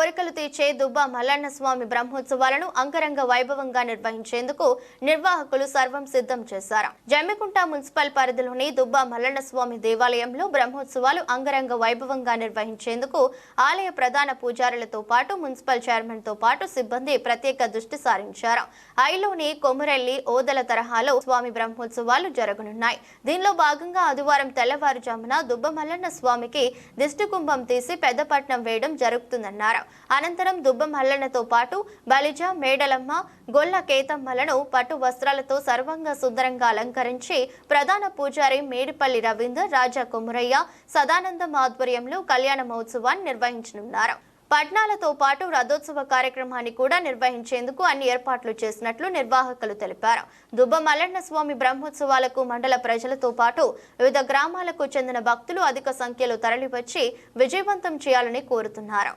కోరికలు తీర్చే దుబ్బ మల్లన్న స్వామి బ్రహ్మోత్సవాలను అంగరంగ వైభవంగా నిర్వహించేందుకు నిర్వాహకులు సర్వం సిద్ధం చేశారు. జమ్మికుంట మున్సిపల్ పరిధిలోని దుబ్బ మల్లన్న స్వామి దేవాలయంలో బ్రహ్మోత్సవాలు అంగరంగ వైభవంగా నిర్వహించేందుకు ఆలయ ప్రధాన పూజారులతో పాటు మున్సిపల్ చైర్మన్ తో పాటు సిబ్బంది ప్రత్యేక దృష్టి సారించారు. ఐలోని కొమురెల్లి ఓదల తరహాలో స్వామి బ్రహ్మోత్సవాలు జరగనున్నాయి. దీనిలో భాగంగా ఆదివారం తెల్లవారుజామున దుబ్బ మల్లన్న స్వామికి దిష్టి కుంభం తీసి పెద్దపట్నం వేయడం జరుగుతుందన్నారు. అనంతరం దుబ్బ మల్లన్నతో పాటు బలిజ, మేడలమ్మ, గొల్ల కేతమ్మలను పట్టు వస్త్రాలతో సర్వంగా సుందరంగా అలంకరించి ప్రధాన పూజారి మేడిపల్లి రవీందర్, రాజా కొమురయ్య, సదానందం ఆధ్వర్యంలో కళ్యాణ మహోత్సవాన్ని నిర్వహించనున్నారు. పట్నాలతో పాటు రథోత్సవ కార్యక్రమాన్ని కూడా నిర్వహించేందుకు అన్ని ఏర్పాట్లు చేసినట్లు నిర్వాహకులు తెలిపారు. దుబ్బ మల్లన్న స్వామి బ్రహ్మోత్సవాలకు మండల ప్రజలతో పాటు వివిధ గ్రామాలకు చెందిన భక్తులు అధిక సంఖ్యలో తరలివచ్చి విజయవంతం చేయాలని కోరుతున్నారు.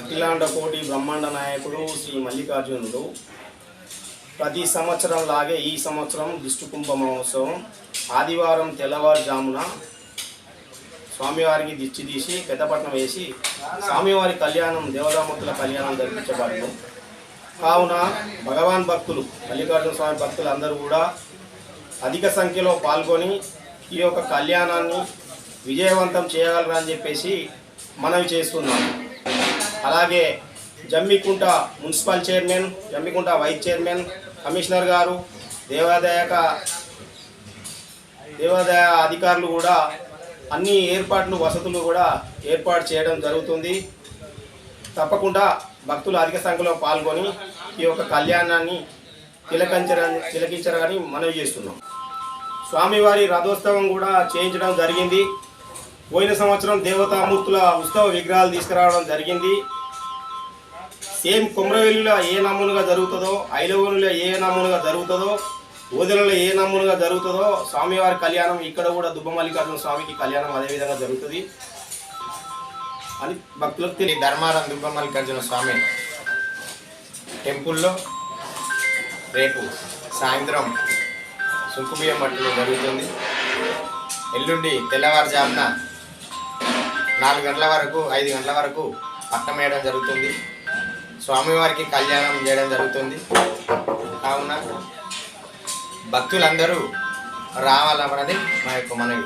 అఖిలాండ కోటి బ్రహ్మాండ నాయకుడు శ్రీ మల్లికార్జునుడు ప్రతి సంవత్సరం లాగే ఈ సంవత్సరం దిష్టి కుంభ మహోత్సవం ఆదివారం తెల్లవారుజామున స్వామివారికి దిష్టి తీసి పెద్దపట్నం వేసి స్వామివారి కళ్యాణం, దేవదామూర్తుల కళ్యాణం జరిపించబడును. కావున భగవాన్ భక్తులు, మల్లికార్జున స్వామి భక్తులు అందరూ కూడా అధిక సంఖ్యలో పాల్గొని ఈ యొక్క కళ్యాణాన్ని విజయవంతం చేయగలరని చెప్పేసి మనవి చేస్తున్నాము. అలాగే Jammikunta municipal chairman, Jammikunta vice chairman, commissioner గారు, దేవాదాయ అధికారులు కూడా అన్ని ఏర్పాట్లు, వసతులు కూడా ఏర్పాటు చేయడం జరుగుతుంది. తప్పకుండా భక్తులు అధిక సంఖ్యలో పాల్గొని ఈ యొక్క కళ్యాణాన్ని తిలకించరని మనవి చేస్తున్నాం. స్వామివారి రథోత్సవం కూడా చేయించడం జరిగింది. పోయిన సంవత్సరం దేవతామూర్తుల ఉత్సవ విగ్రహాలు తీసుకురావడం జరిగింది. సేమ్ కొమరవెల్లిలో ఏ నమూనుగా జరుగుతుందో, ఐలవోలులో ఏ నమూనుగా జరుగుతుందో, ఓదెలలో ఏ నమూనుగా జరుగుతుందో స్వామివారి కళ్యాణం ఇక్కడ కూడా దుబ్బ మల్లికార్జున స్వామికి కళ్యాణం అదేవిధంగా జరుగుతుంది అని భక్తులకు తెలియదు. ధర్మారం దుబ్బ మల్లికార్జున స్వామి టెంపుల్లో రేపు సాయంత్రం సుంకుబియ్యం పట్టడం జరుగుతుంది. ఎల్లుండి తెల్లవారుజామున 4 గంటల వరకు 5 గంటల వరకు పట్టం వేయడం జరుగుతుంది. స్వామివారికి కళ్యాణం చేయడం జరుగుతుంది. కావున భక్తులందరూ రావాలన్నది మా యొక్క మనవి.